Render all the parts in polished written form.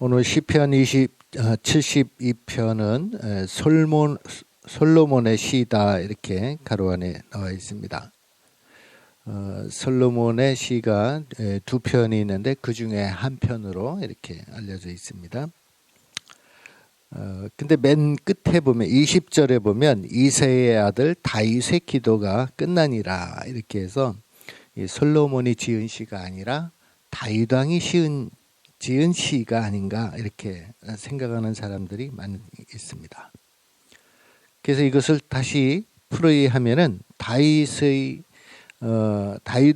오늘 시편 72편은 솔로몬의 시다 이렇게 가로 안에 나와 있습니다. 솔로몬의 시가 두 편이 있는데 그 중에 한 편으로 이렇게 알려져 있습니다. 근데 맨 끝에 보면 20절에 보면 이새의 아들 다윗의 기도가 끝나니라 이렇게 해서 이 솔로몬이 지은 시가 아니라 다윗 왕이 지은 시가 아닌가 이렇게 생각하는 사람들이 많이 있습니다. 그래서 이것을 다시 풀이하면은 다윗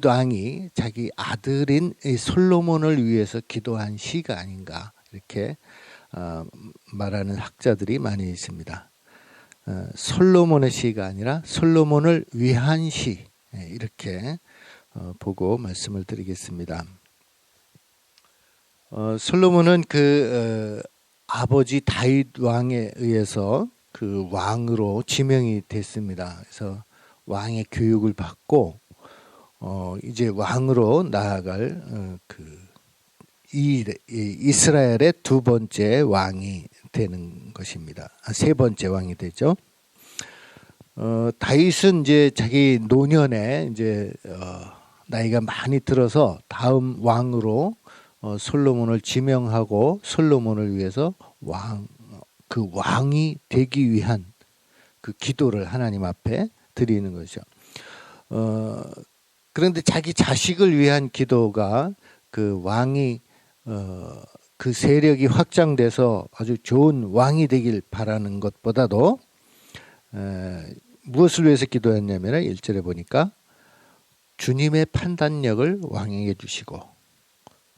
왕이 자기 아들인 솔로몬을 위해서 기도한 시가 아닌가 이렇게 말하는 학자들이 많이 있습니다. 솔로몬의 시가 아니라 솔로몬을 위한 시 이렇게 보고 말씀을 드리겠습니다. 솔로몬은 아버지 다윗 왕에 의해서 그 왕으로 지명이 됐습니다. 그래서 왕의 교육을 받고 이제 왕으로 나아갈 이스라엘의 두 번째 왕이 되는 것입니다. 세 번째 왕이 되죠. 다윗은 이제 자기 노년에 이제 나이가 많이 들어서 다음 왕으로 솔로몬을 지명하고 솔로몬을 위해서 왕이 되기 위한 그 기도를 하나님 앞에 드리는 거죠. 그런데 자기 자식을 위한 기도가 그 왕이 그 세력이 확장돼서 아주 좋은 왕이 되길 바라는 것보다도 무엇을 위해서 기도했냐면 1절에 보니까 주님의 판단력을 왕에게 주시고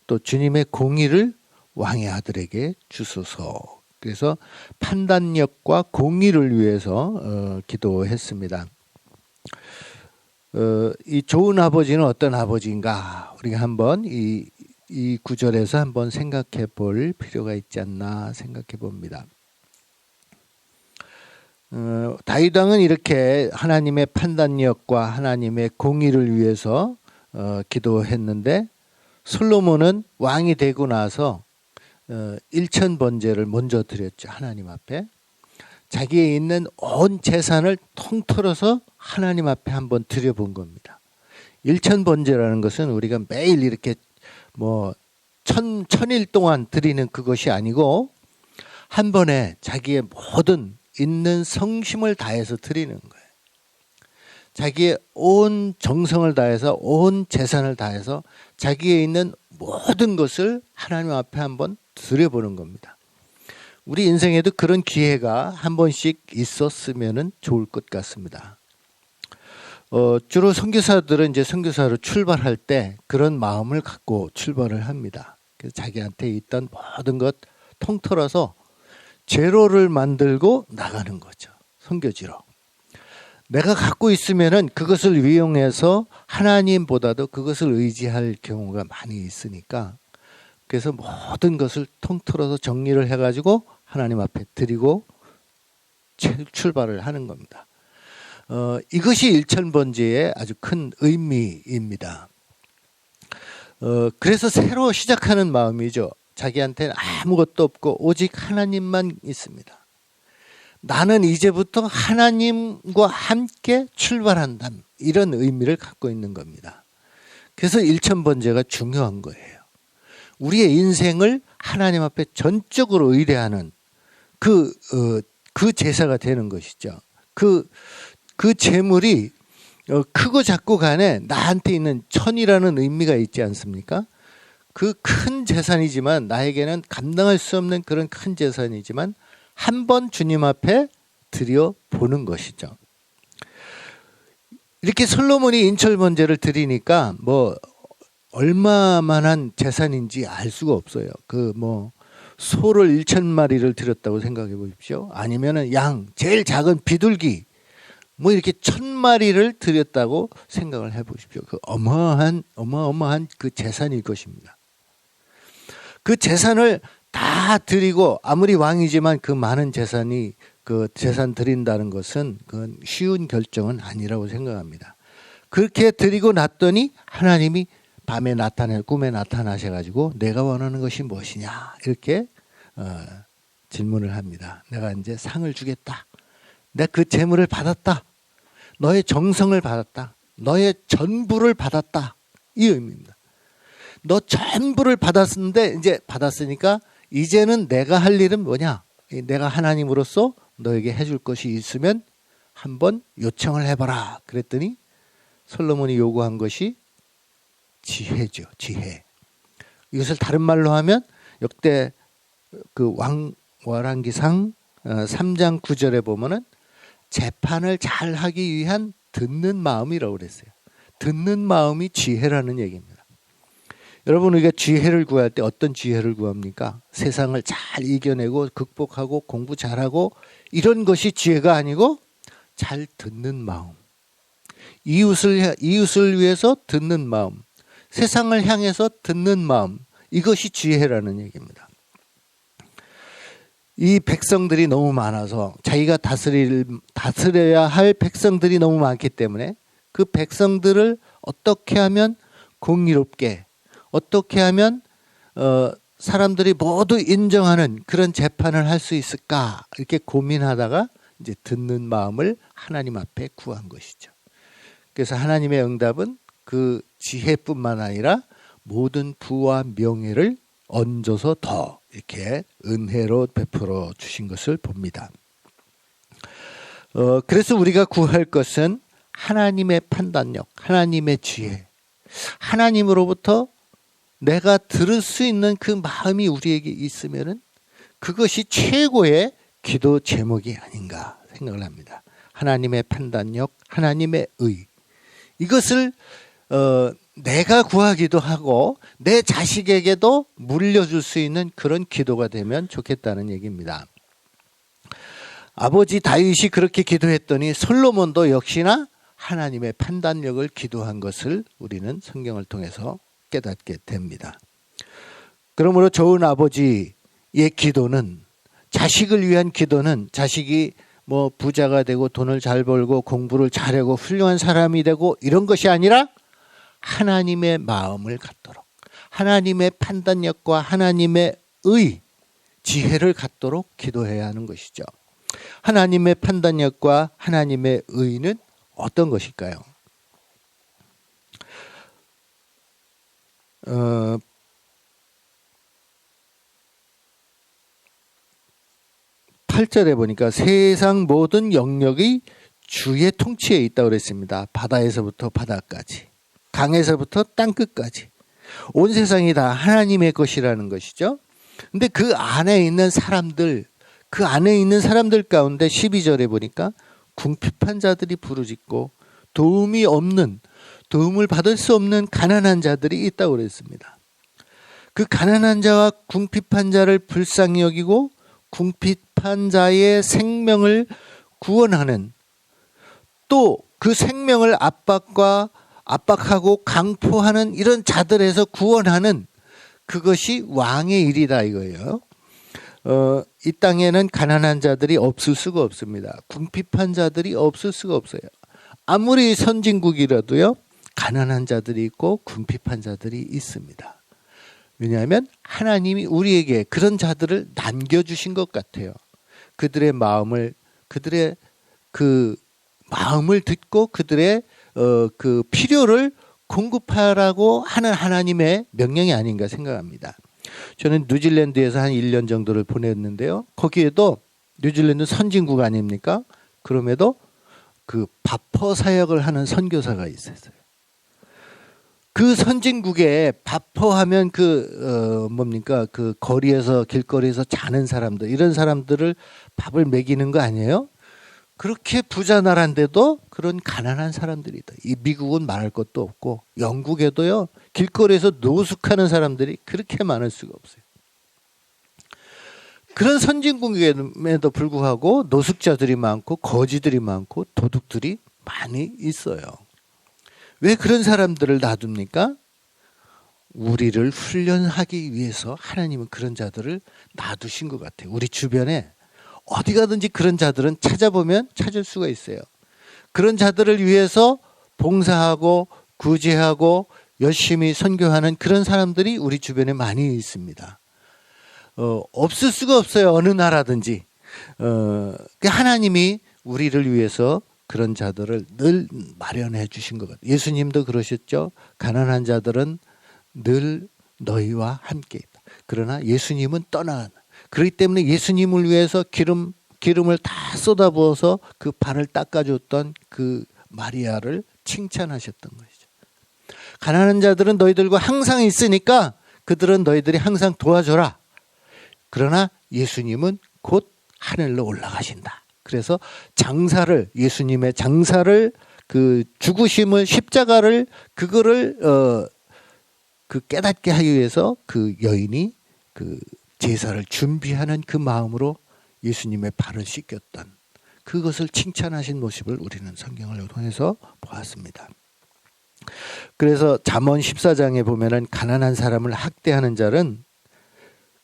또 주님의 공의를 왕의 아들에게 주소서. 그래서 판단력과 공의를 위해서 기도했습니다. 이 좋은 아버지는 어떤 아버지인가? 우리가 한번 이 구절에서 한번 생각해 볼 필요가 있지 않나 생각해 봅니다. 다윗 왕은 이렇게 하나님의 판단력과 하나님의 공의를 위해서 기도했는데 솔로몬은 왕이 되고 나서 일천번제를 먼저 드렸죠. 하나님 앞에. 자기에 있는 온 재산을 통틀어서 하나님 앞에 한번 드려본 겁니다. 일천번제라는 것은 우리가 매일 이렇게 천일 동안 드리는 그것이 아니고 한 번에 자기의 모든 있는 성심을 다해서 드리는 거예요. 자기의 온 정성을 다해서 온 재산을 다해서 자기에 있는 모든 것을 하나님 앞에 한번 드려보는 겁니다. 우리 인생에도 그런 기회가 한 번씩 있었으면 좋을 것 같습니다. 주로 선교사들은 이제 선교사로 출발할 때 그런 마음을 갖고 출발을 합니다. 그래서 자기한테 있던 모든 것 통틀어서 제로를 만들고 나가는 거죠. 선교지로. 내가 갖고 있으면은 그것을 이용해서 하나님보다도 그것을 의지할 경우가 많이 있으니까 그래서 모든 것을 통틀어서 정리를 해가지고 하나님 앞에 드리고 출발을 하는 겁니다. 이것이 일천번제의 아주 큰 의미입니다. 그래서 새로 시작하는 마음이죠. 자기한테는 아무것도 없고 오직 하나님만 있습니다. 나는 이제부터 하나님과 함께 출발한다. 이런 의미를 갖고 있는 겁니다. 그래서 일천번제가 중요한 거예요. 우리의 인생을 하나님 앞에 전적으로 의뢰하는 그 제사가 되는 것이죠. 그 재물이 크고 작고 간에 나한테 있는 천이라는 의미가 있지 않습니까? 그 큰 재산이지만 나에게는 감당할 수 없는 그런 큰 재산이지만 한번 주님 앞에 드려보는 것이죠. 이렇게 솔로몬이 인천번제를 드리니까 얼마만한 재산인지 알 수가 없어요. 소를 1,000마리를 드렸다고 생각해 보십시오. 아니면은 양, 제일 작은 비둘기, 이렇게 1,000마리를 드렸다고 생각을 해 보십시오. 그 어마어마한 그 재산일 것입니다. 그 재산을 다 드리고 아무리 왕이지만 그 많은 재산이 그 재산 드린다는 것은 그건 쉬운 결정은 아니라고 생각합니다. 그렇게 드리고 났더니 하나님이 밤에 꿈에 나타나셔가지고 내가 원하는 것이 무엇이냐 이렇게 질문을 합니다. 내가 이제 상을 주겠다. 내가 그 재물을 받았다. 너의 정성을 받았다. 너의 전부를 받았다. 이 의미입니다. 너 전부를 받았는데 이제 받았으니까 이제는 내가 할 일은 뭐냐? 내가 하나님으로서 너에게 해줄 것이 있으면 한번 요청을 해봐라. 그랬더니 솔로몬이 요구한 것이 지혜죠. 지혜. 이것을 다른 말로 하면 역대 그 왕월한기상 3장 9절에 보면은 재판을 잘 하기 위한 듣는 마음이라고 그랬어요. 듣는 마음이 지혜라는 얘기입니다. 여러분, 우리가 지혜를 구할 때 어떤 지혜를 구합니까? 세상을 잘 이겨내고 극복하고 공부 잘하고 이런 것이 지혜가 아니고 잘 듣는 마음. 이웃을 위해서 듣는 마음. 세상을 향해서 듣는 마음. 이것이 지혜라는 얘기입니다. 이 백성들이 너무 많아서 자기가 다스려야 할 백성들이 너무 많기 때문에 그 백성들을 어떻게 하면 공의롭게, 어떻게 하면 사람들이 모두 인정하는 그런 재판을 할 수 있을까 이렇게 고민하다가 이제 듣는 마음을 하나님 앞에 구한 것이죠. 그래서 하나님의 응답은 그 지혜뿐만 아니라 모든 부와 명예를 얹어서 더 이렇게 은혜로 베풀어 주신 것을 봅니다. 그래서 우리가 구할 것은 하나님의 판단력, 하나님의 지혜, 하나님으로부터 내가 들을 수 있는 그 마음이 우리에게 있으면은 그것이 최고의 기도 제목이 아닌가 생각을 합니다. 하나님의 판단력, 하나님의 의. 이것을 내가 구하기도 하고 내 자식에게도 물려줄 수 있는 그런 기도가 되면 좋겠다는 얘기입니다. 아버지 다윗이 그렇게 기도했더니 솔로몬도 역시나 하나님의 판단력을 기도한 것을 우리는 성경을 통해서 깨닫게 됩니다. 그러므로 좋은 아버지의 기도는, 자식을 위한 기도는 자식이 뭐 부자가 되고 돈을 잘 벌고 공부를 잘하고 훌륭한 사람이 되고 이런 것이 아니라 하나님의 마음을 갖도록, 하나님의 판단력과 하나님의 의, 지혜를 갖도록 기도해야 하는 것이죠. 하나님의 판단력과 하나님의 의는 어떤 것일까요? 8절에 보니까 세상 모든 영역이 주의 통치에 있다고 그랬습니다. 바다에서부터 바다까지, 강에서부터 땅끝까지 온 세상이 다 하나님의 것이라는 것이죠. 근데 그 안에 있는 사람들, 그 안에 있는 사람들 가운데 12절에 보니까 궁핍한 자들이 부르짖고 도움을 받을 수 없는 가난한 자들이 있다고 그랬습니다. 그 가난한 자와 궁핍한 자를 불쌍히 여기고 궁핍한 자의 생명을 구원하는, 또 그 생명을 압박하고 강포하는 이런 자들에서 구원하는, 그것이 왕의 일이다 이거예요. 이 땅에는 가난한 자들이 없을 수가 없습니다. 궁핍한 자들이 없을 수가 없어요. 아무리 선진국이라도요, 가난한 자들이 있고 궁핍한 자들이 있습니다. 왜냐하면 하나님이 우리에게 그런 자들을 남겨주신 것 같아요. 그들의 마음을 듣고 그들의 그 필요를 공급하라고 하는 하나님의 명령이 아닌가 생각합니다. 저는 뉴질랜드에서 한 1년 정도를 보냈는데요. 거기에도 뉴질랜드 선진국 아닙니까? 그럼에도 그 바퍼 사역을 하는 선교사가 있었어요. 그 선진국에 바퍼하면 그 거리에서, 길거리에서 자는 사람들, 이런 사람들을 밥을 먹이는 거 아니에요? 그렇게 부자 나라인데도 그런 가난한 사람들이 있다. 이 미국은 말할 것도 없고 영국에도요, 길거리에서 노숙하는 사람들이 그렇게 많을 수가 없어요. 그런 선진국임에도 불구하고 노숙자들이 많고 거지들이 많고 도둑들이 많이 있어요. 왜 그런 사람들을 놔둡니까? 우리를 훈련하기 위해서 하나님은 그런 자들을 놔두신 것 같아요. 우리 주변에 어디 가든지 그런 자들은 찾아보면 찾을 수가 있어요. 그런 자들을 위해서 봉사하고 구제하고 열심히 선교하는 그런 사람들이 우리 주변에 많이 있습니다. 없을 수가 없어요. 어느 나라든지. 하나님이 우리를 위해서 그런 자들을 늘 마련해 주신 것 같아요. 예수님도 그러셨죠. 가난한 자들은 늘 너희와 함께 있다. 그러나 예수님은 떠나간다. 그렇기 때문에 예수님을 위해서 기름을 다 쏟아부어서 그 발을 닦아줬던 그 마리아를 칭찬하셨던 것이죠. 가난한 자들은 너희들과 항상 있으니까 그들은 너희들이 항상 도와줘라. 그러나 예수님은 곧 하늘로 올라가신다. 그래서 예수님의 장사를, 그 죽으심을, 십자가를, 그거를 그 깨닫게 하기 위해서 그 여인이 그 제사를 준비하는 그 마음으로 예수님의 발을 씻겼던 그것을 칭찬하신 모습을 우리는 성경을 통해서 보았습니다. 그래서 잠언 14장에 보면은 가난한 사람을 학대하는 자는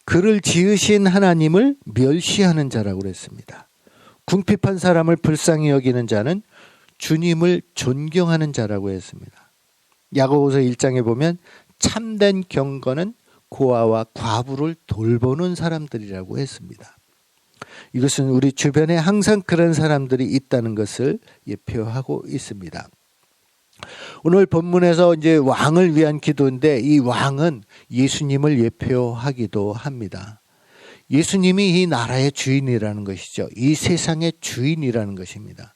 그를 지으신 하나님을 멸시하는 자라고 그랬습니다. 궁핍한 사람을 불쌍히 여기는 자는 주님을 존경하는 자라고 했습니다. 야고보서 1장에 보면 참된 경건은 고아와 과부를 돌보는 사람들이라고 했습니다. 이것은 우리 주변에 항상 그런 사람들이 있다는 것을 예표하고 있습니다. 오늘 본문에서 이제 왕을 위한 기도인데 이 왕은 예수님을 예표하기도 합니다. 예수님이 이 나라의 주인이라는 것이죠. 이 세상의 주인이라는 것입니다.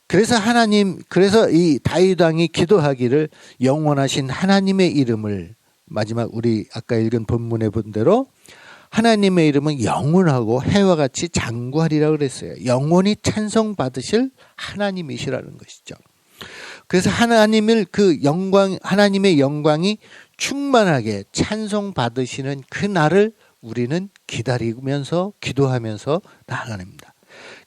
그래서 이 다윗 왕이 기도하기를 영원하신 하나님의 이름을, 마지막 우리 아까 읽은 본문에 본 대로 하나님의 이름은 영원하고 해와 같이 장구하리라고 그랬어요. 영원히 찬송받으실 하나님이시라는 것이죠. 그래서 하나님의 영광이 충만하게 찬송받으시는 그 날을 우리는 기다리면서 기도하면서 나아갑니다.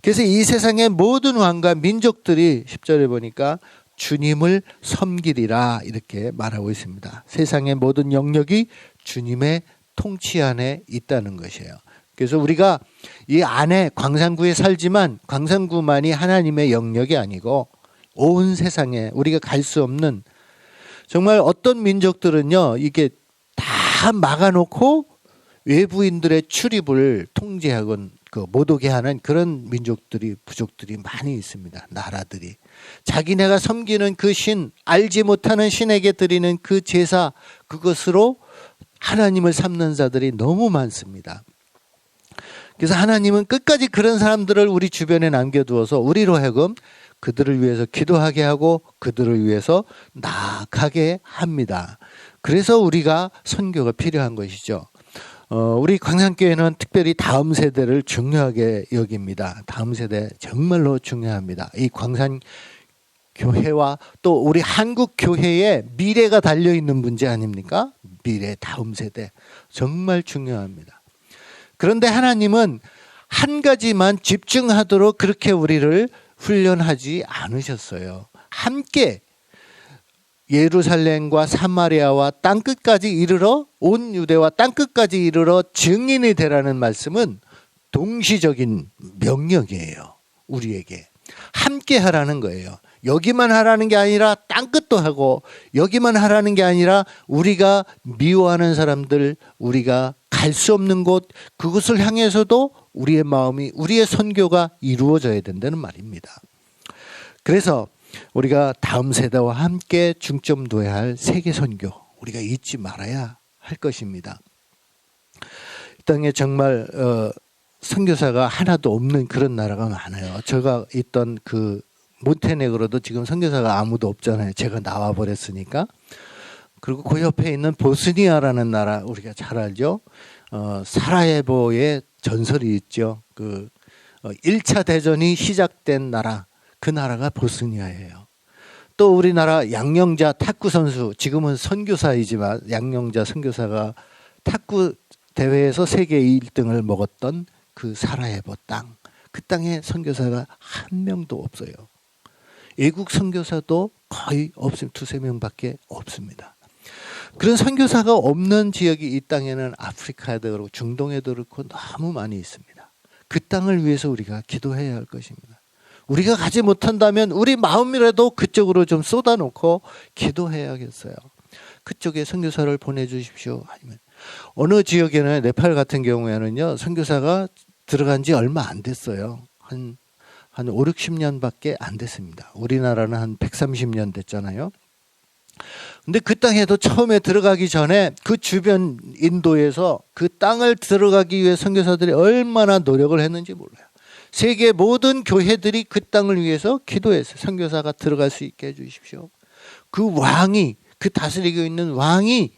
그래서 이 세상의 모든 왕과 민족들이 10절에 보니까 주님을 섬기리라 이렇게 말하고 있습니다. 세상의 모든 영역이 주님의 통치 안에 있다는 것이에요. 그래서 우리가 이 안에 광산구에 살지만 광산구만이 하나님의 영역이 아니고 온 세상에 우리가 갈 수 없는, 정말 어떤 민족들은요 이게 다 막아놓고 외부인들의 출입을 통제하건 못 오게 하는 그런 부족들이 많이 있습니다. 나라들이 자기네가 섬기는 그 신, 알지 못하는 신에게 드리는 그 제사, 그것으로 하나님을 삼는 자들이 너무 많습니다. 그래서 하나님은 끝까지 그런 사람들을 우리 주변에 남겨두어서 우리로 하여금 그들을 위해서 기도하게 하고 그들을 위해서 나아가게 합니다. 그래서 우리가 선교가 필요한 것이죠. 우리 광산교회는 특별히 다음 세대를 중요하게 여깁니다. 다음 세대 정말로 중요합니다. 이 광산교회와 또 우리 한국교회의 미래가 달려있는 문제 아닙니까? 미래, 다음 세대 정말 중요합니다. 그런데 하나님은 한 가지만 집중하도록 그렇게 우리를 훈련하지 않으셨어요. 함께 예루살렘과 사마리아와 땅끝까지 이르러, 온 유대와 땅끝까지 이르러 증인이 되라는 말씀은 동시적인 명령이에요. 우리에게 함께 하라는 거예요. 여기만 하라는 게 아니라 땅끝도 하고, 여기만 하라는 게 아니라 우리가 미워하는 사람들, 우리가 갈 수 없는 곳, 그것을 향해서도 우리의 마음이, 우리의 선교가 이루어져야 된다는 말입니다. 그래서 우리가 다음 세대와 함께 중점 둬야 할 세계 선교, 우리가 잊지 말아야 할 것입니다. 이 땅에 정말 선교사가 하나도 없는 그런 나라가 많아요. 제가 있던 그 몬테네그로도 지금 선교사가 아무도 없잖아요. 제가 나와 버렸으니까. 그리고 그 옆에 있는 보스니아라는 나라, 우리가 잘 알죠. 사라예보의 전설이 있죠. 1차 대전이 시작된 나라, 그 나라가 보스니아예요. 또 우리나라 양영자 탁구 선수, 지금은 선교사이지만 양영자 선교사가 탁구 대회에서 세계 1등을 먹었던 그 사라예보 땅, 그 땅에 선교사가 한 명도 없어요. 외국 선교사도 거의 없습니다. 두세 명밖에 없습니다. 그런 선교사가 없는 지역이 이 땅에는 아프리카에도 그렇고 중동에도 그렇고 너무 많이 있습니다. 그 땅을 위해서 우리가 기도해야 할 것입니다. 우리가 가지 못한다면 우리 마음이라도 그쪽으로 좀 쏟아놓고 기도해야겠어요. 그쪽에 선교사를 보내주십시오. 아니면 어느 지역에는 네팔 같은 경우에는요, 선교사가 들어간 지 얼마 안 됐어요. 한 5, 60년밖에 안 됐습니다. 우리나라는 한 130년 됐잖아요. 근데 그 땅에도 처음에 들어가기 전에 그 주변 인도에서 그 땅을 들어가기 위해 선교사들이 얼마나 노력을 했는지 몰라요. 세계 모든 교회들이 그 땅을 위해서 기도했어요. 선교사가 들어갈 수 있게 해주십시오. 그 왕이, 그 다스리고 있는 왕이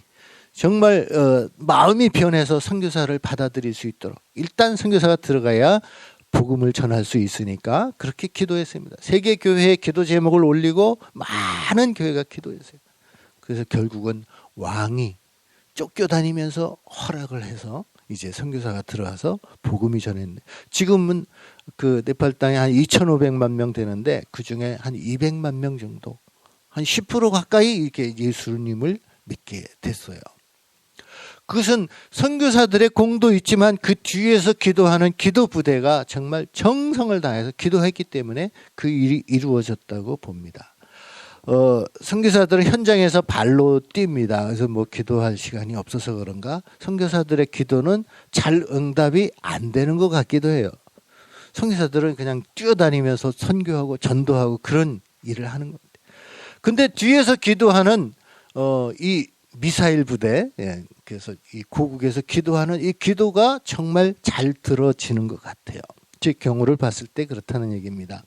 정말 마음이 변해서 선교사를 받아들일 수 있도록 일단 선교사가 들어가야 복음을 전할 수 있으니까 그렇게 기도했습니다. 세계 교회의 기도 제목을 올리고 많은 교회가 기도했어요. 그래서 결국은 왕이 쫓겨다니면서 허락을 해서 이제 선교사가 들어가서 복음이 전했는데, 지금은 그 네팔 땅에 한 2,500만 명 되는데 그 중에 한 200만 명 정도, 한 10% 가까이 이렇게 예수님을 믿게 됐어요. 그것은 선교사들의 공도 있지만 그 뒤에서 기도하는 기도 부대가 정말 정성을 다해서 기도했기 때문에 그 일이 이루어졌다고 봅니다. 선교사들은 현장에서 발로 뜁니다. 그래서 뭐 기도할 시간이 없어서 그런가 선교사들의 기도는 잘 응답이 안 되는 것 같기도 해요. 선교사들은 그냥 뛰어다니면서 선교하고 전도하고 그런 일을 하는 겁니다. 근데 뒤에서 기도하는 이 미사일 부대, 예, 그래서 이 고국에서 기도하는 이 기도가 정말 잘 들어지는 것 같아요. 제 경우를 봤을 때 그렇다는 얘기입니다.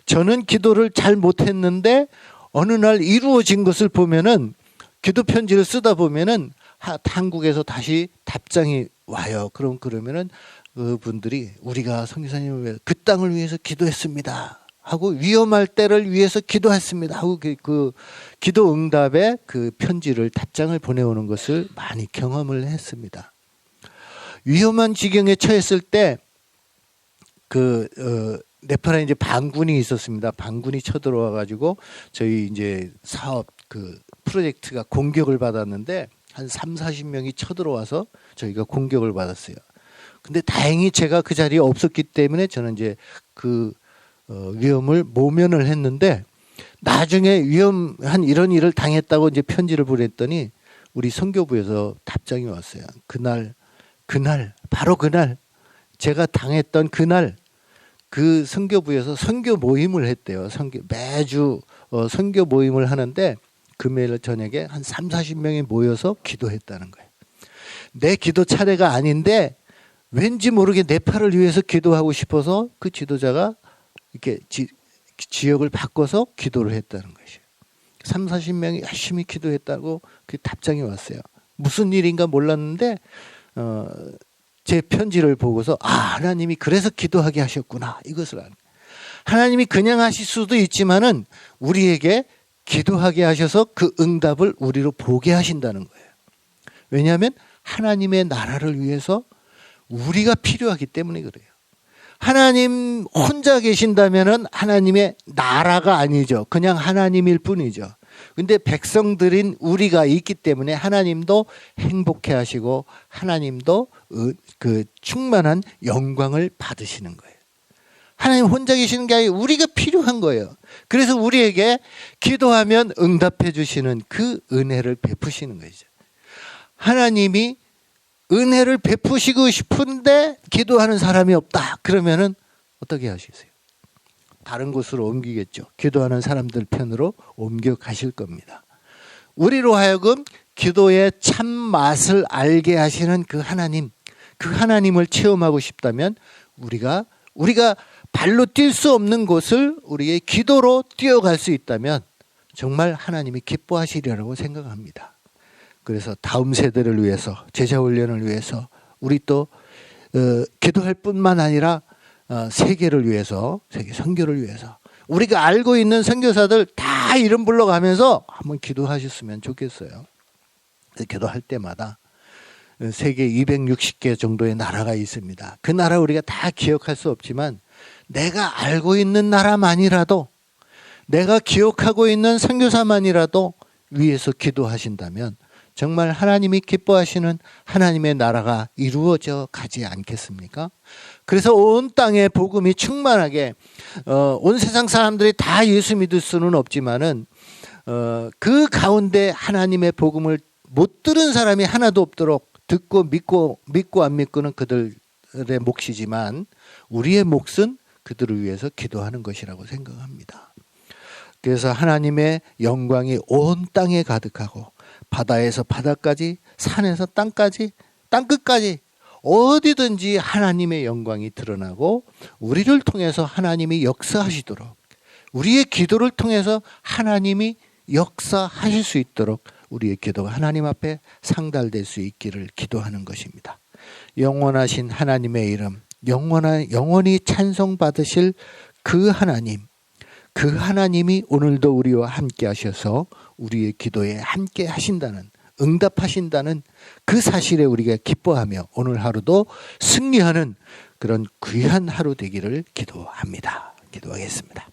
저는 기도를 잘 못했는데 어느 날 이루어진 것을 보면은, 기도 편지를 쓰다 보면은 한국에서 다시 답장이 와요. 그러면은 그분들이 우리가 선교사님을 위해 그 땅을 위해서 기도했습니다 하고, 위험할 때를 위해서 기도했습니다 하고 그 기도 응답에 그 편지를, 답장을 보내오는 것을 많이 경험을 했습니다. 위험한 지경에 처했을 때 네팔에 이제 반군이 있었습니다. 반군이 쳐들어와 가지고 저희 이제 사업 그 프로젝트가 공격을 받았는데 한 3, 40명이 쳐들어와서 저희가 공격을 받았어요. 근데 다행히 제가 그 자리에 없었기 때문에 저는 이제 그 위험을 모면을 했는데, 나중에 위험한 이런 일을 당했다고 이제 편지를 보냈더니 우리 선교부에서 답장이 왔어요. 바로 그날 제가 당했던 그날 그 선교부에서 선교 모임을 했대요. 매주 선교 모임을 하는데 금요일 저녁에 한 3, 40명이 모여서 기도했다는 거예요. 내 기도 차례가 아닌데 왠지 모르게 네팔을 위해서 기도하고 싶어서 그 지도자가 이렇게 지역을 바꿔서 기도를 했다는 것이에요. 3, 40명이 열심히 기도했다고 그 답장이 왔어요. 무슨 일인가 몰랐는데 제 편지를 보고서 하나님이 그래서 기도하게 하셨구나, 이것을 아는 거예요. 하나님이 그냥 하실 수도 있지만은 우리에게 기도하게 하셔서 그 응답을 우리로 보게 하신다는 거예요. 왜냐하면 하나님의 나라를 위해서 우리가 필요하기 때문에 그래요. 하나님 혼자 계신다면은 하나님의 나라가 아니죠. 그냥 하나님일 뿐이죠. 근데 백성들인 우리가 있기 때문에 하나님도 행복해 하시고 하나님도 그 충만한 영광을 받으시는 거예요. 하나님 혼자 계시는 게 아니고 우리가 필요한 거예요. 그래서 우리에게 기도하면 응답해 주시는 그 은혜를 베푸시는 거죠. 하나님이 은혜를 베푸시고 싶은데 기도하는 사람이 없다. 그러면은 어떻게 하시겠어요? 다른 곳으로 옮기겠죠. 기도하는 사람들 편으로 옮겨 가실 겁니다. 우리로 하여금 기도의 참 맛을 알게 하시는 그 하나님을 체험하고 싶다면 우리가 발로 뛸 수 없는 곳을 우리의 기도로 뛰어갈 수 있다면 정말 하나님이 기뻐하시리라고 생각합니다. 그래서 다음 세대를 위해서, 제자 훈련을 위해서 우리 또 기도할 뿐만 아니라 세계를 위해서, 세계 선교를 위해서 우리가 알고 있는 선교사들 다 이름 불러가면서 한번 기도하셨으면 좋겠어요. 기도할 때마다 세계 260개 정도의 나라가 있습니다. 그 나라 우리가 다 기억할 수 없지만 내가 알고 있는 나라만이라도, 내가 기억하고 있는 선교사만이라도 위해서 기도하신다면 정말 하나님이 기뻐하시는 하나님의 나라가 이루어져 가지 않겠습니까? 그래서 온 땅에 복음이 충만하게, 온 세상 사람들이 다 예수 믿을 수는 없지만은 그 가운데 하나님의 복음을 못 들은 사람이 하나도 없도록 듣고 믿고 안 믿고는 그들의 몫이지만 우리의 몫은 그들을 위해서 기도하는 것이라고 생각합니다. 그래서 하나님의 영광이 온 땅에 가득하고 바다에서 바다까지, 산에서 땅까지, 땅끝까지 어디든지 하나님의 영광이 드러나고 우리를 통해서 하나님이 역사하시도록, 우리의 기도를 통해서 하나님이 역사하실 수 있도록 우리의 기도가 하나님 앞에 상달될 수 있기를 기도하는 것입니다. 영원하신 하나님의 이름, 영원히 찬송받으실 그 하나님, 그 하나님이 오늘도 우리와 함께 하셔서 우리의 기도에 함께 하신다는, 응답하신다는 그 사실에 우리가 기뻐하며 오늘 하루도 승리하는 그런 귀한 하루 되기를 기도합니다. 기도하겠습니다.